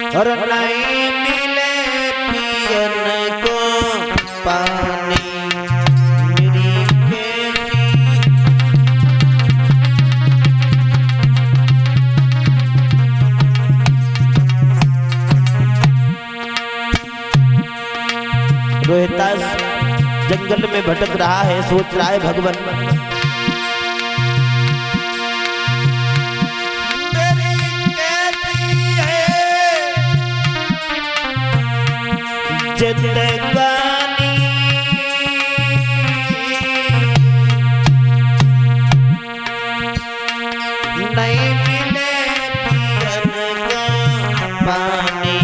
और नहीं मिले पियन को पानी मेरी कैसी। रोहितास जंगल में भटक रहा है, सोच रहा है भगवान जिंदगानी नहीं मिले पियन का पानी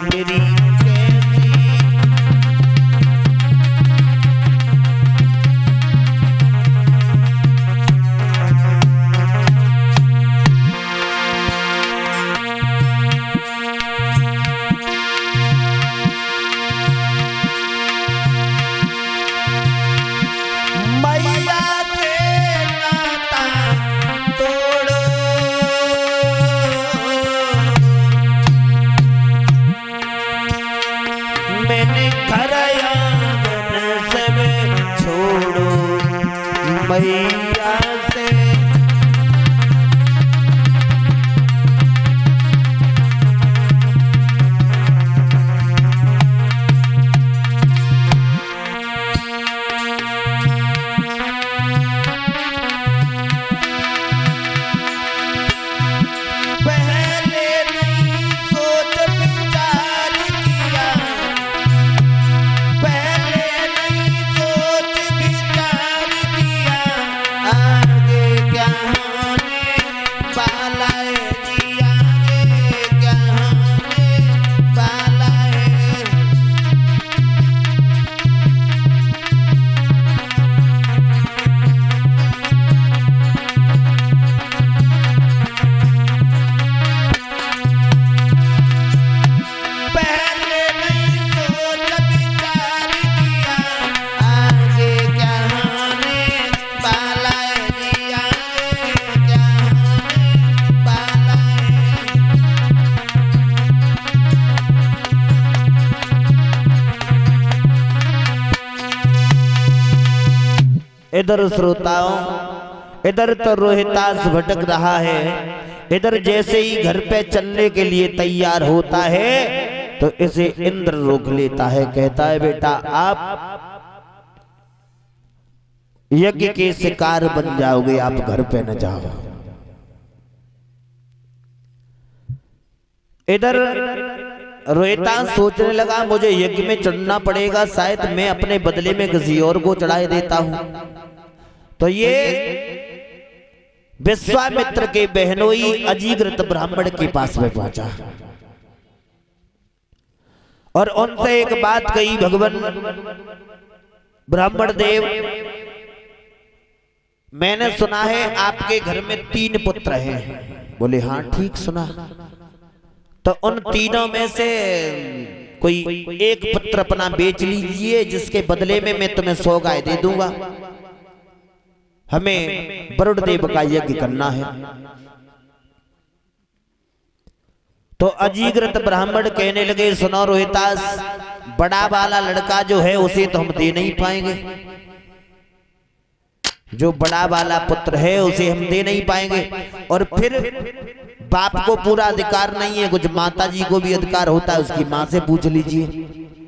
मेरी कैसी। मैंने घर आंगन सब छोड़ो मैया से। पहले नहीं सोच विचार किया, पहले नहीं सोच विचार किया, आगे क्या होने वाला है जी, आगे क्या होने वाला है। पहले नहीं सोच विचार किया, आगे क्या होने वाला है जी, आगे क्या होने वाला है। इधर श्रोताओं, इधर तो रोहितास भटक रहा है, इधर जैसे ही घर पे चलने के लिए तैयार होता है तो इसे इंद्र रोक लेता है, कहता है बेटा आप यज्ञ के शिकार बन जाओगे, आप घर पे न जाओ। इधर रोहितास सोचने लगा मुझे यज्ञ में चढ़ना पड़ेगा, शायद मैं अपने बदले में किसी और को चढ़ाए देता हूं। तो ये विश्वामित्र के बहनोई अजीकृत ब्राह्मण के पास में पहुंचा और उनसे एक बात कही, भगवान ब्राह्मण देव मैंने सुना है आपके घर में 3 पुत्र हैं। बोले हाँ ठीक सुना। तो उन तीनों में से कोई एक पुत्र अपना बेच लीजिए, जिसके बदले में मैं तुम्हें 100 गाय दे दूंगा, हमें वरुण देव का यज्ञ करना है। तो अजीकृत ब्राह्मण कहने लगे सुनो रोहितास, बड़ा वाला लड़का जो है उसे तो हम दे नहीं पाएंगे, जो बड़ा वाला पुत्र है उसे हम दे नहीं पाएंगे, और फिर बाप को पूरा अधिकार नहीं है, कुछ माता जी को भी अधिकार होता है, उसकी माँ से पूछ लीजिए।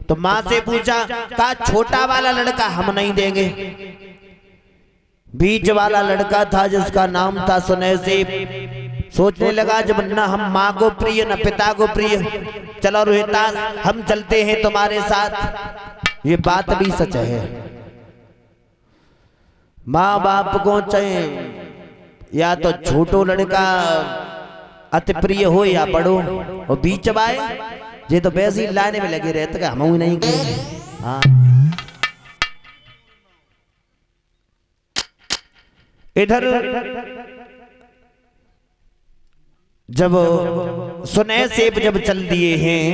तो माँ से पूछा, कहा छोटा वाला लड़का हम नहीं देंगे, बीच वाला लड़का था जिसका नाम था सुनैसेब, सोचने लगा जब न हम माँ को प्रिय न पिता को प्रिय, चलो रोहितास हम चलते हैं तुम्हारे साथ। ये बात भी सच है, माँ बाप को चाहे या तो छोटो लड़का अति प्रिय हो या बड़ो, और बीच वाले ये तो वैसे ही लाने में लगे रहते हम ही नहीं कहेंगे। हाँ इधर जब सुनैसेब जब चल दिए हैं,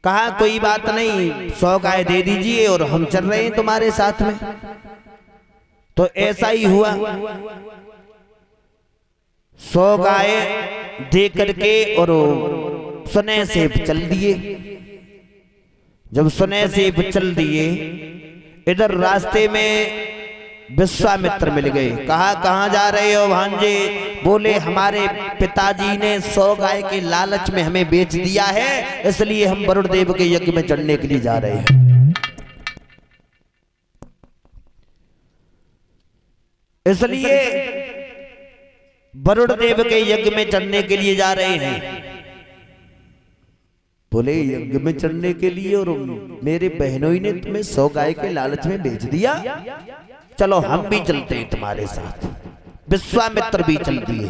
कहा कोई बात नहीं 100 गाय दे दीजिए और हम चल रहे हैं तुम्हारे साथ में। तो ऐसा ही हुआ, 100 गाय दे करके और सुने सेब चल दिए। जब सुने सेब चल दिए, इधर रास्ते में विश्वामित्र मिल गए। कहा कहाँ जा रहे हो भांजे? बोले हमारे पिताजी ने 100 गाय के लालच में हमें बेच दिया है, इसलिए हम वरुण देव के यज्ञ में चढ़ने के लिए जा रहे हैं। इसलिए वरुण देव के यज्ञ में चढ़ने के लिए जा रहे हैं। बोले यज्ञ में चढ़ने के लिए और मेरे बहनों ने तुम्हें 100 गाय के लालच में बेच दिया, चलो हम भी चलते हैं तुम्हारे साथ। विश्वामित्र भी चल दिए।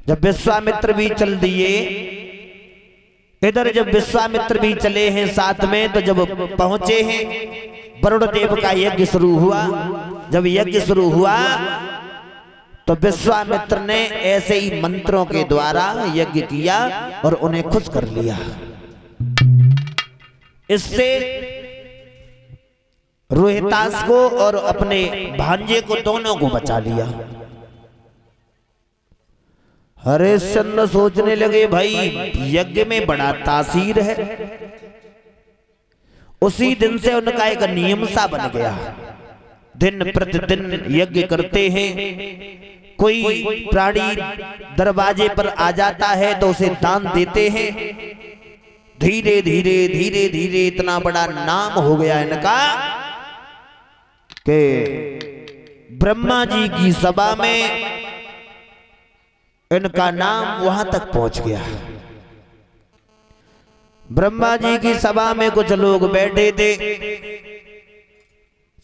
जब विश्वामित्र भी चल दिए, इधर जब विश्वामित्र भी चले हैं साथ में, तो जब पहुंचे हैं वरुण देव का यज्ञ शुरू हुआ। जब यज्ञ शुरू हुआ तो विश्वामित्र ने ऐसे ही मंत्रों के द्वारा यज्ञ किया और उन्हें खुश कर लिया। इससे रोहितास को और अपने भांजे को दोनों को बचा लिया। हरिश्चंद्र सोचने लगे भाई यज्ञ में बड़ा तासीर है। उसी दिन से उनका एक नियम सा बन गया, दिन प्रतिदिन यज्ञ करते हैं। कोई प्राणी दरवाजे पर आ जाता है तो उसे दान देते हैं। धीरे धीरे धीरे धीरे इतना बड़ा नाम हो गया इनका कि ब्रह्मा जी की सभा में इनका नाम वहां तक पहुंच गया। ब्रह्मा जी की सभा में कुछ लोग बैठे थे,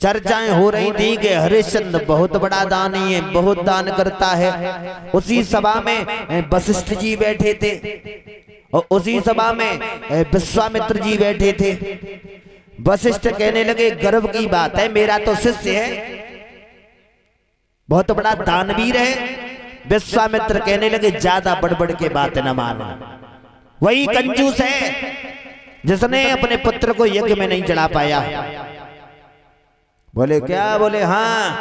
चर्चाएं हो रही थी कि हरिश्चंद्र बहुत बड़ा दानी है, बहुत दान करता है। उसी सभा में वशिष्ठ जी बैठे थे और उसी सभा में विश्वामित्र जी बैठे थे। वशिष्ठ कहने लगे गर्व की बात है, मेरा तो शिष्य है, बहुत बड़ा दानवीर है। विश्वामित्र कहने लगे ज्यादा बड़बड़ के बात न मानो, वही कंजूस है जिसने अपने पुत्र को यज्ञ में नहीं चढ़ा पाया। बोले क्या? बोले हाँ।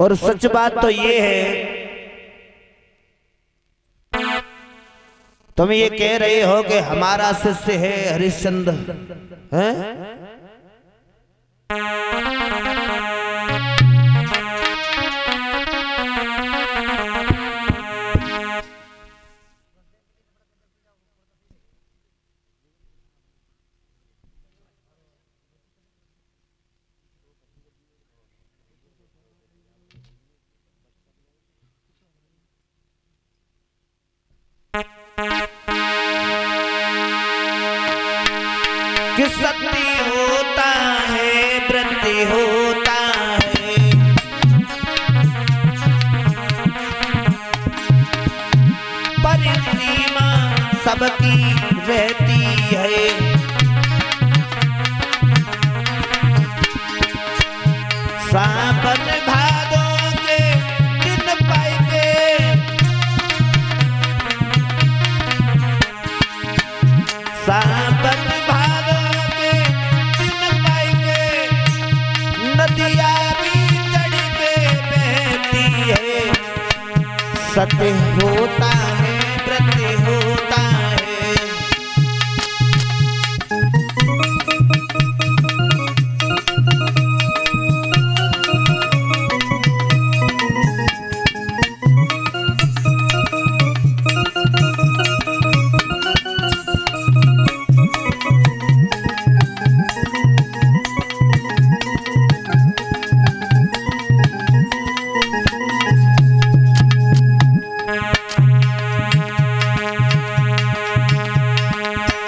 और सच बात तो ये है, तुम ये कह रहे हो कि हमारा शिष्य है हरिश्चंद्र, हैं? कि सत्य होता है वृद्धि होता है, परिसीमा सबकी रहती है। सावन भादों के दिन पाई के, सावन सत्य होता है वृद्धि होता है।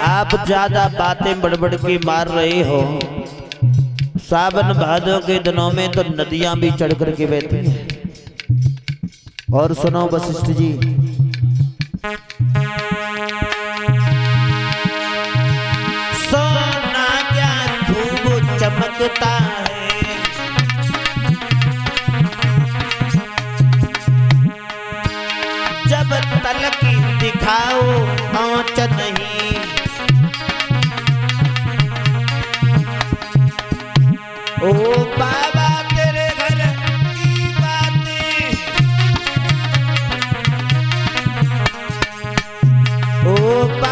आप ज्यादा बातें बड़बड़ के मार रहे हो। सावन भादों के दिनों में तो नदियां भी चढ़ करके बहती हैं। और सुनो वशिष्ठ जी, सोना क्या खूब चमकता है, जब तलक दिखाओ आँच नहीं। ओ बाबा तेरे घर की बात ऊपर